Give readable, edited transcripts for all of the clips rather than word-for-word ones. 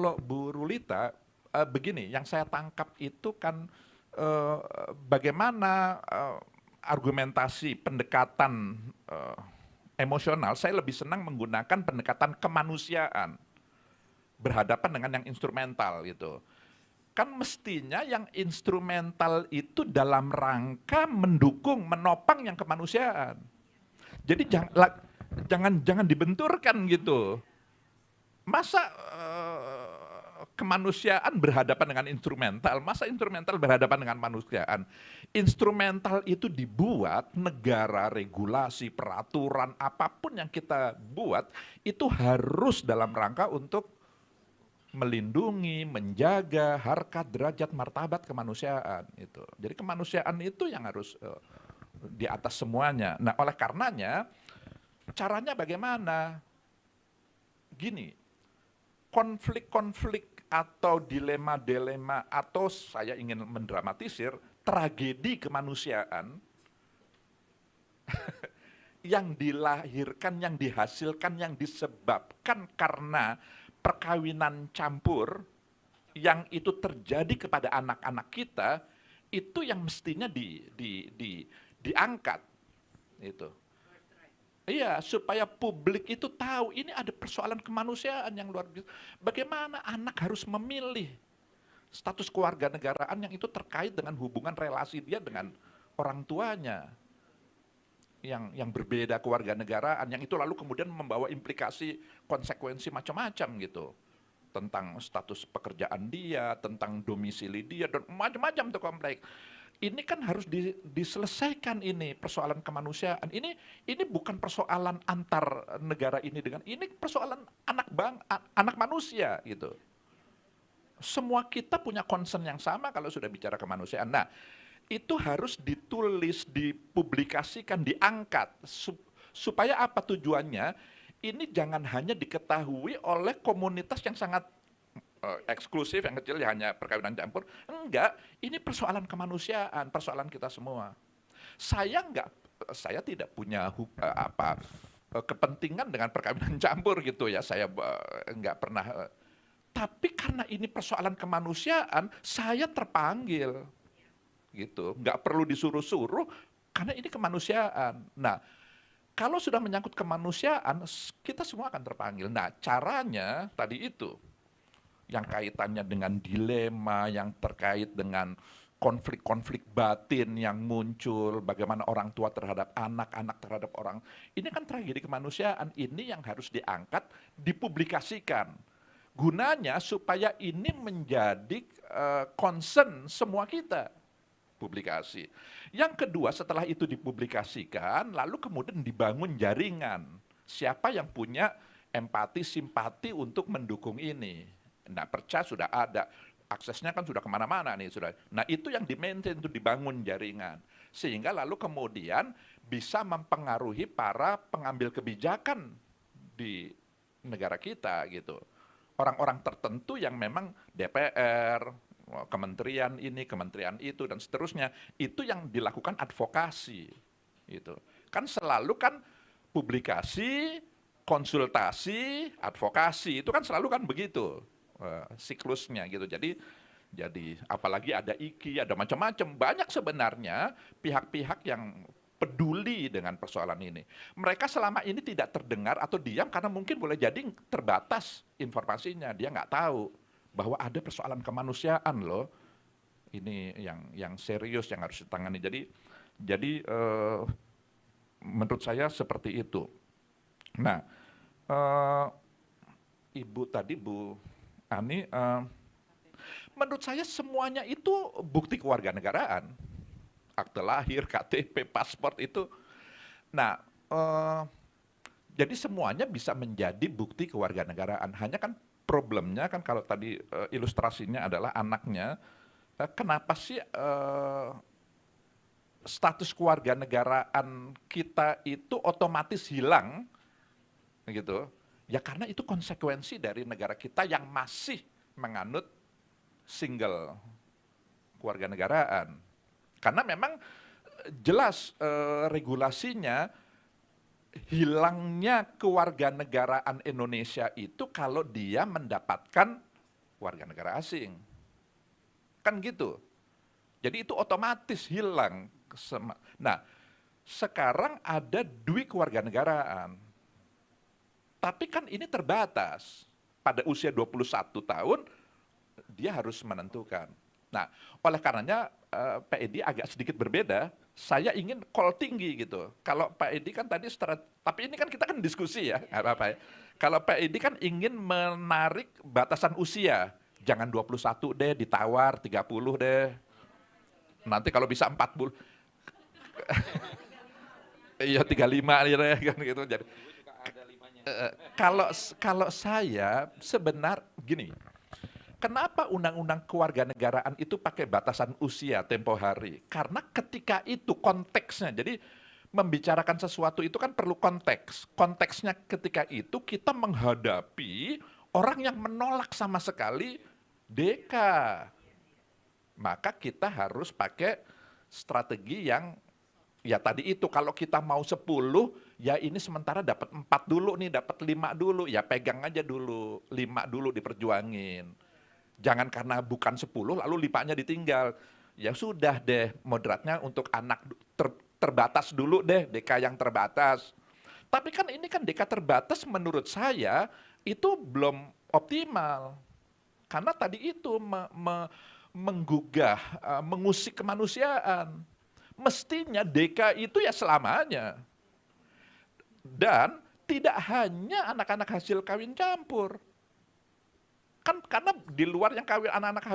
kalau Bu Rulita, begini, yang saya tangkap itu kan eh, bagaimana argumentasi pendekatan emosional, saya lebih senang menggunakan pendekatan kemanusiaan berhadapan dengan yang instrumental gitu. Kan mestinya yang instrumental itu dalam rangka mendukung, menopang yang kemanusiaan. Jadi jangan dibenturkan gitu. Masa kemanusiaan berhadapan dengan instrumental, masa instrumental berhadapan dengan kemanusiaan. Instrumental itu dibuat, negara, regulasi, peraturan, apapun yang kita buat, itu harus dalam rangka untuk melindungi, menjaga harkat, derajat, martabat kemanusiaan itu. Jadi kemanusiaan itu yang harus di atas semuanya. Nah, oleh karenanya caranya bagaimana? Gini, konflik-konflik atau dilema-dilema atau saya ingin mendramatisir tragedi kemanusiaan yang dilahirkan, yang dihasilkan, yang disebabkan karena perkawinan campur yang itu terjadi kepada anak-anak kita, itu yang mestinya diangkat itu. Iya, supaya publik itu tahu ini ada persoalan kemanusiaan yang luar biasa. Bagaimana anak harus memilih status kewarganegaraan yang itu terkait dengan hubungan relasi dia dengan orang tuanya yang berbeda kewarganegaraan, yang itu lalu kemudian membawa implikasi konsekuensi macam-macam gitu tentang status pekerjaan dia, tentang domisili dia, dan macam-macam tuh kompleks. Ini kan harus diselesaikan ini persoalan kemanusiaan. Ini bukan persoalan antar negara ini dengan ini persoalan anak manusia gitu. Semua kita punya concern yang sama kalau sudah bicara kemanusiaan. Nah, itu harus ditulis, dipublikasikan, diangkat supaya apa tujuannya? Ini jangan hanya diketahui oleh komunitas yang sangat eksklusif, yang kecil ya hanya perkawinan campur. Enggak, ini persoalan kemanusiaan, persoalan kita semua. Saya tidak punya kepentingan dengan perkawinan campur gitu ya. Saya enggak pernah. Tapi karena ini persoalan kemanusiaan, saya terpanggil gitu. Enggak perlu disuruh-suruh karena ini kemanusiaan. Nah, kalau sudah menyangkut kemanusiaan, kita semua akan terpanggil. Nah, caranya tadi itu yang kaitannya dengan dilema, yang terkait dengan konflik-konflik batin yang muncul, bagaimana orang tua terhadap anak terhadap orang. Ini kan tragedi kemanusiaan, ini yang harus diangkat, dipublikasikan. Gunanya supaya ini menjadi concern semua kita, publikasi. Yang kedua, setelah itu dipublikasikan, lalu kemudian dibangun jaringan. Siapa yang punya empati, simpati untuk mendukung ini. Nah, perca sudah ada, aksesnya kan sudah kemana-mana nih sudah. Nah, itu yang di-maintain, itu dibangun jaringan, sehingga lalu kemudian bisa mempengaruhi para pengambil kebijakan di negara kita gitu. Orang-orang tertentu yang memang DPR, kementerian ini, kementerian itu dan seterusnya, itu yang dilakukan advokasi gitu. Kan selalu kan publikasi, konsultasi, advokasi itu kan selalu kan begitu siklusnya gitu. Jadi apalagi ada IKI, ada macam-macam, banyak sebenarnya pihak-pihak yang peduli dengan persoalan ini. Mereka selama ini tidak terdengar atau diam karena mungkin boleh jadi terbatas informasinya, dia nggak tahu bahwa ada persoalan kemanusiaan loh. Ini yang serius yang harus ditangani. Jadi menurut saya seperti itu. Nah, Ibu tadi Bu Ani, menurut saya semuanya itu bukti kewarganegaraan. Akte lahir, KTP, paspor itu. Nah, jadi semuanya bisa menjadi bukti kewarganegaraan. Hanya kan problemnya kan kalau tadi ilustrasinya adalah anaknya, kenapa sih status kewarganegaraan kita itu otomatis hilang, gitu? Ya karena itu konsekuensi dari negara kita yang masih menganut single kewarganegaraan. Karena memang jelas regulasinya hilangnya kewarganegaraan Indonesia itu kalau dia mendapatkan warga negara asing. Kan gitu. Jadi itu otomatis hilang. Nah, sekarang ada dui kewarganegaraan. Tapi kan ini terbatas. Pada usia 21 tahun, dia harus menentukan. Nah, oleh karenanya Pak Edi agak sedikit berbeda. Saya ingin call tinggi gitu. Kalau Pak Edi kan tadi tapi ini kan kita kan diskusi ya, nggak apa-apa ya. Kalau Pak Edi kan ingin menarik batasan usia. Jangan 21 deh, ditawar 30 deh. Nanti kalau bisa 40. Iya 35 deh kan gitu. Jadi kalau saya gini, kenapa undang-undang kewarganegaraan itu pakai batasan usia tempo hari? Karena ketika itu konteksnya, jadi membicarakan sesuatu itu kan perlu konteks. Konteksnya ketika itu kita menghadapi orang yang menolak sama sekali DK. Maka kita harus pakai strategi yang ya tadi itu, kalau kita mau 10, ya ini sementara dapat 4 dulu nih, dapat 5 dulu, ya pegang aja dulu, 5 dulu diperjuangin. Jangan karena bukan 10 lalu lipatnya ditinggal. Ya sudah deh, moderatnya untuk anak terbatas dulu deh, DK yang terbatas. Tapi kan ini kan DK terbatas menurut saya itu belum optimal. Karena tadi itu menggugah, mengusik kemanusiaan. Mestinya DK itu ya selamanya. Dan tidak hanya anak-anak hasil kawin campur. Kan karena di luar yang anak-anak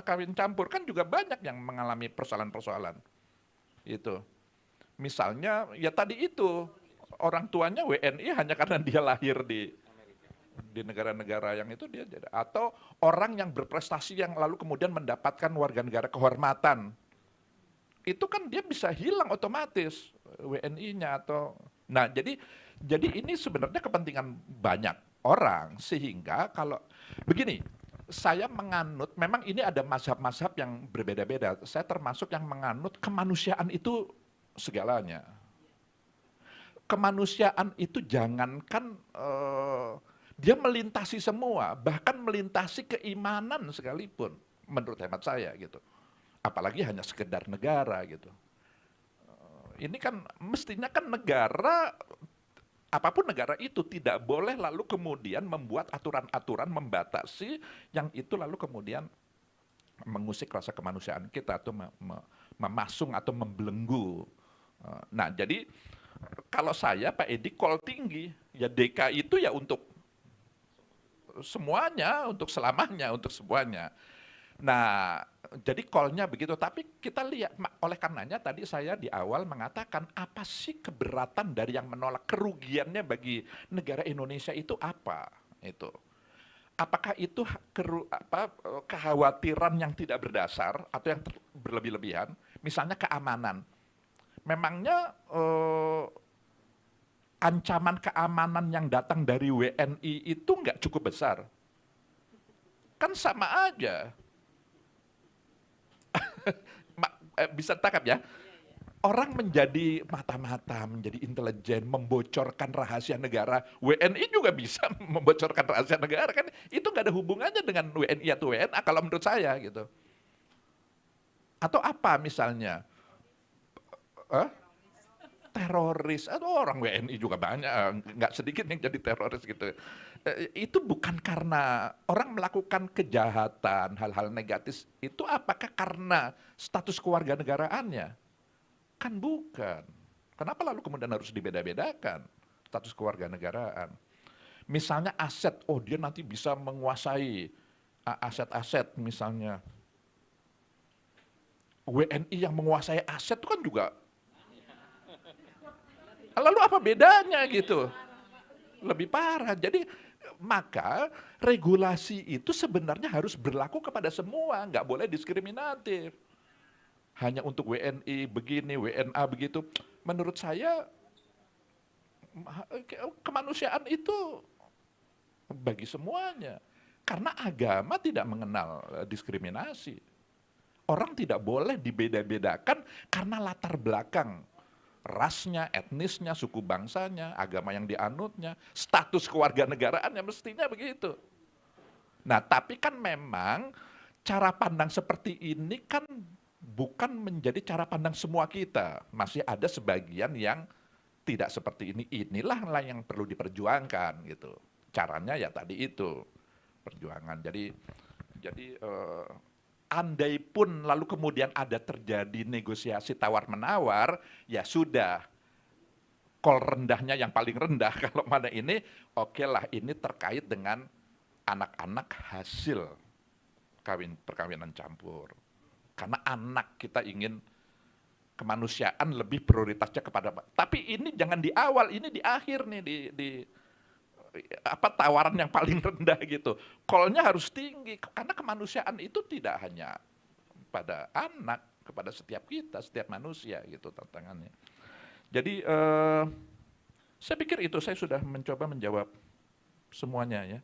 kawin campur kan juga banyak yang mengalami persoalan-persoalan. Itu. Misalnya ya tadi itu orang tuanya WNI hanya karena dia lahir di negara-negara yang itu dia atau orang yang berprestasi yang lalu kemudian mendapatkan warga negara kehormatan. Itu kan dia bisa hilang otomatis WNI-nya atau jadi ini sebenarnya kepentingan banyak orang sehingga kalau begini, saya menganut memang ini ada mazhab-mazhab yang berbeda-beda. Saya termasuk yang menganut kemanusiaan itu segalanya. Kemanusiaan itu jangankan dia melintasi semua, bahkan melintasi keimanan sekalipun menurut hemat saya gitu. Apalagi hanya sekedar negara gitu. Ini kan mestinya kan negara, apapun negara itu tidak boleh lalu kemudian membuat aturan-aturan membatasi yang itu lalu kemudian mengusik rasa kemanusiaan kita atau memasung atau membelenggu. Nah jadi kalau saya Pak Edi call tinggi, ya DK itu ya untuk semuanya, untuk selamanya, untuk semuanya. Nah, jadi call-nya begitu. Tapi kita lihat, oleh karenanya tadi saya di awal mengatakan apa sih keberatan dari yang menolak, kerugiannya bagi negara Indonesia itu apa? Itu. Apakah itu kekhawatiran yang tidak berdasar atau yang berlebih-lebihan? Misalnya keamanan. Memangnya ancaman keamanan yang datang dari WNI itu nggak cukup besar? Kan sama aja. Bisa tangkap ya? Orang menjadi mata-mata, menjadi intelijen, membocorkan rahasia negara. WNI juga bisa membocorkan rahasia negara kan? Itu nggak ada hubungannya dengan WNI atau WNA kalau menurut saya gitu. Atau apa misalnya? Teroris, atau orang WNI juga banyak, nggak sedikit yang jadi teroris gitu. Itu bukan karena orang melakukan kejahatan, hal-hal negatif, itu apakah karena status kewarganegaraannya? Kan bukan. Kenapa lalu kemudian harus dibeda-bedakan status kewarganegaraan? Misalnya aset, oh dia nanti bisa menguasai aset-aset misalnya. WNI yang menguasai aset itu kan juga. Lalu apa bedanya gitu? Lebih parah. Jadi maka regulasi itu sebenarnya harus berlaku kepada semua, nggak boleh diskriminatif. Hanya untuk WNI begini, WNA begitu. Menurut saya kemanusiaan itu bagi semuanya. Karena agama tidak mengenal diskriminasi. Orang tidak boleh dibeda-bedakan karena latar belakang rasnya, etnisnya, suku bangsanya, agama yang dianutnya, status kewarganegaraannya, mestinya begitu. Nah, tapi kan memang cara pandang seperti ini kan bukan menjadi cara pandang semua kita. Masih ada sebagian yang tidak seperti ini. Inilah lah yang perlu diperjuangkan gitu. Caranya ya tadi itu perjuangan. Jadi andai pun lalu kemudian ada terjadi negosiasi tawar-menawar, ya sudah. Call rendahnya yang paling rendah kalau mana ini, oke lah ini terkait dengan anak-anak hasil perkawinan campur. Karena anak kita ingin kemanusiaan lebih prioritasnya kepada, tapi ini jangan di awal, ini di akhir nih, di apa tawaran yang paling rendah gitu. Call-nya harus tinggi karena kemanusiaan itu tidak hanya pada anak, kepada setiap kita, setiap manusia gitu tantangannya. Jadi saya pikir itu saya sudah mencoba menjawab semuanya ya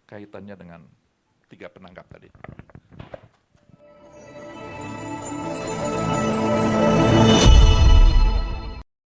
kaitannya dengan tiga penanggap tadi.